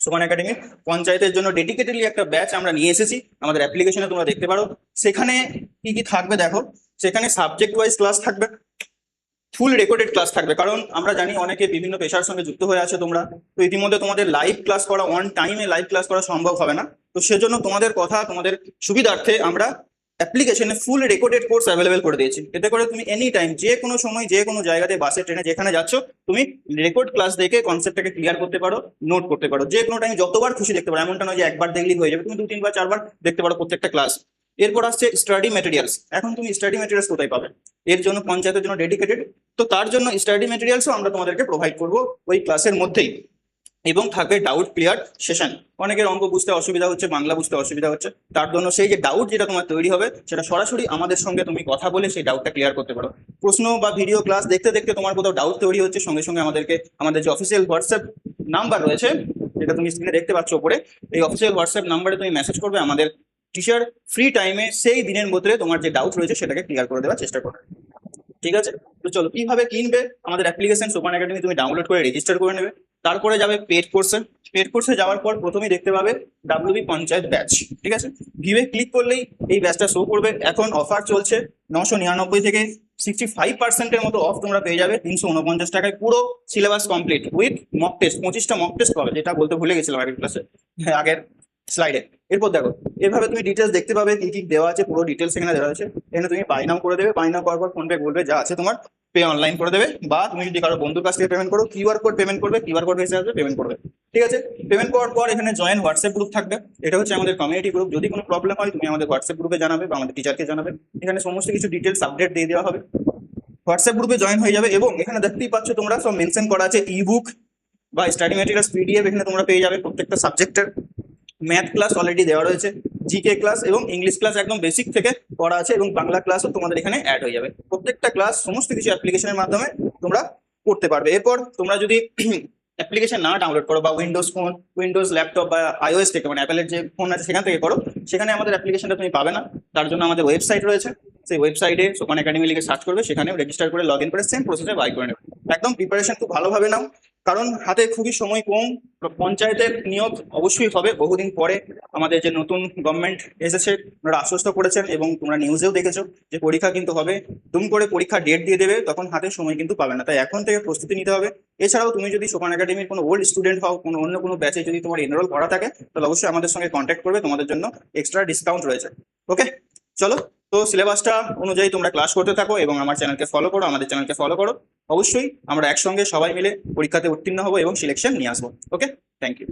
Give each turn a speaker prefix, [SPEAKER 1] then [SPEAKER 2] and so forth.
[SPEAKER 1] সোপান একাডেমি পঞ্চায়েতের জন্য ডেডিকেটেডলি একটা ব্যাচ আমরা নিয়ে এসেছি। আমাদের অ্যাপ্লিকেশনে তোমরা দেখতে পারো সেখানে কি কি থাকবে দেখো। সেখানে সাবজেক্ট ওয়াইজ ক্লাস থাকবে, ফুল রেকর্ডেড ক্লাস থাকবে, কারণ আমরা জানি অনেকে বিভিন্ন পেশার সঙ্গে যুক্ত হয়ে আছে তোমরা, তো ইতিমধ্যে তোমাদের লাইভ ক্লাস করা, অন টাইমে লাইভ ক্লাস করা সম্ভব হবে না। তো সেজন্য তোমাদের কথা, তোমাদের সুবিধার্থে আমরা অ্যাপ্লিকেশনে ফুল রেকর্ডেড কোর্স অ্যাভেলেবেল করে দিয়েছি। এতে করে তুমি এনি টাইম, যে কোনো সময়, যে কোনো জায়গাতে, বাসে, ট্রেনে, যেখানে যাচ্ছ, তুমি রেকর্ড ক্লাস দেখে কনসেপ্টটাকে ক্লিয়ার করতে পারো, নোট করতে পারো, যে কোনো টাইম যতবার খুশি দেখতে পারো। এমনটা নয় যে একবার দেখলেই হয়ে যাবে, তুমি 2-3 বার 4 বার দেখতে পারো প্রত্যেকটা ক্লাস। এরপর আসছে স্টাডি ম্যাটেরিয়ালস। এখন তুমি স্টাডি ম্যাটেরিয়ালস কোথায় পাবে? এর জন্য পঞ্চায়েতের জন্য ডেডিকেটেড, তো তার জন্য স্টাডি ম্যাটেরিয়ালসও আমরা তোমাদেরকে প্রোভাইড করবো ওই ক্লাসের মধ্যেই। এবং থাকবে ডাউট ক্লিয়ার সেশন। অনেকের অঙ্ক বুঝতে অসুবিধা হচ্ছে, বাংলা বুঝতে অসুবিধা হচ্ছে, তার জন্য সেই যে ডাউট যেটা তোমার তৈরি হবে, সেটা সরাসরি আমাদের সঙ্গে তুমি কথা বলে সেই ডাউটটা ক্লিয়ার করতে পারো। প্রশ্ন বা ভিডিও ক্লাস দেখতে দেখতে তোমার কোথাও ডাউট তৈরি হচ্ছে, সঙ্গে সঙ্গে আমাদের যে অফিসিয়াল হোয়াটসঅ্যাপ নাম্বার রয়েছে, যেটা তুমি স্ক্রিনে দেখতে পাচ্ছ উপরে, এই অফিসিয়াল হোয়াটসঅ্যাপ নাম্বারে তুমি মেসেজ করবে। আমাদের টিচার ফ্রি টাইমে সেই দিনের মধ্যে তোমার যে ডাউট রয়েছে সেটাকে ক্লিয়ার করে দেওয়ার চেষ্টা করবে। ঠিক আছে, তো চলো কিভাবে কিনবে আমাদের অ্যাপ্লিকেশন সোপান একাডেমি, তুমি ডাউনলোড করে রেজিস্টার করে নেবে। তারপরে যাবে পেড কোর্সে। পেড কোর্সে যাওয়ার পর প্রথমেই দেখতে পাবে ডাব্লিউবি পঞ্চায়েত ব্যাচ। ঠিক আছে, ভিউয়ে ক্লিক করলেই এই ব্যাচটা শো করবে। এখন অফার চলছে 999 থেকে 65% মতো অফ তোমরা পেয়ে যাবে 349 টাকায়। পুরো syllabus complete with mock test, 25টা মক টেস্ট পাবে, যেটা বলতে ভুলে গেছিলাম আগের ক্লাসে, আগের স্লাইডে। এরপর দেখো, এভাবে তুমি ডিটেলস দেখতে পাবে, কি কি দেওয়া আছে, পুরো ডিটেলস এখানে দেওয়া আছে। এখানে তুমি বাই নাও করে দেবে, বাই নাও করার পর ফোন পে, বলবে যা আছে তোমার পে অনলাইন করে দেবে, বা তুমি যদি কারো বন্ধুর কাছ থেকে পেমেন্ট করো, কিউআর কোড পেমেন্ট করবে, কিউআর কোড এসে আসবে, পেমেন্ট করবে। ঠিক আছে, পেমেন্ট করার পর এখানে জয়েন হোয়াটসঅ্যাপ গ্রুপ থাকবে। এটা হচ্ছে আমাদের কমিউনিটি গ্রুপ। যদি কোনো প্রবলেম হয় তুমি আমাদের হোয়াটসঅ্যাপ গ্রুপে জানাবে বা আমাদের টিচারকে জানাবে। এখানে সমস্ত কিছু ডিটেলস আপডেট দিয়ে দেওয়া হবে। হোয়াটসঅ্যাপ গ্রুপে জয়েন হয়ে যাবে, এবং এখানে দেখতেই পাচ্ছ তোমরা সব মেনশন করা আছে ইবুক বা স্টাডি ম্যাটেরিয়ালস পিডিএফ এখানে তোমরা পেয়ে যাবে প্রত্যেকটা সাবজেক্টের। ম্যাথ ক্লাস অলরেডি দেওয়া রয়েছে, জিকে ক্লাস এবং ইংলিশ ক্লাস একদম বেসিক থেকে করা আছে, এবং বাংলা ক্লাসও তোমাদের এখানে অ্যাড হয়ে যাবে। প্রত্যেকটা ক্লাস সমস্ত কিছু অ্যাপ্লিকেশনের মাধ্যমে তোমরা করতে পারবে। এরপর তোমরা যদি অ্যাপ্লিকেশন না ডাউনলোড করো, বা উইন্ডোজ ফোন, উইন্ডোজ ল্যাপটপ বা iOS থেকে, মানে অ্যাপেলের যে ফোন আছে সেখান থেকে করো, সেখানে আমাদের অ্যাপ্লিকেশনটা তুমি পাবে না। তার জন্য আমাদের ওয়েবসাইট রয়েছে, সেই ওয়েবসাইটে সোপান একাডেমি লিখে সার্চ করবে, সেখানে রেজিস্টার করে লগ ইন করে সেম প্রসেসে বাই করে নেবে। একদম প্রিপারেশন খুব ভালোভাবে নাও, কারণ হাতে খুবই সময় কম। পঞ্চায়েতের নিয়োগ অবশ্যই হবে বহুদিন পরে। আমাদের যে নতুন গভর্নমেন্ট এসেছে, ওনারা আশ্বস্ত করেছেন, এবং তোমরা নিউজেও দেখেছো যে পরীক্ষা কিন্তু হবে। দুম করে পরীক্ষা ডেট দিয়ে দেবে, তখন হাতে সময় কিন্তু পাবে না, তাই এখন থেকে প্রস্তুতি নিতে হবে। এছাড়াও তুমি যদি সোপান একাডেমির কোনো ওল্ড স্টুডেন্ট হও, কোনো অন্য কোনো ব্যাচে যদি তোমার এনরোল করা থাকে, তাহলে অবশ্যই আমাদের সঙ্গে কন্ট্যাক্ট করবে, তোমাদের জন্য এক্সট্রা ডিসকাউন্ট রয়েছে। ওকে, চলো, তো সিলেবাসটা অনুযায়ী তোমরা ক্লাস করতে থাকো এবং আমার চ্যানেলকে ফলো করো, আমাদের চ্যানেলকে ফলো করো। অবশ্যই আমরা একসঙ্গে সবাই মিলে পরীক্ষাতে উত্তীর্ণ হবো এবং সিলেকশন নিয়ে আসবো। ওকে, থ্যাংক ইউ।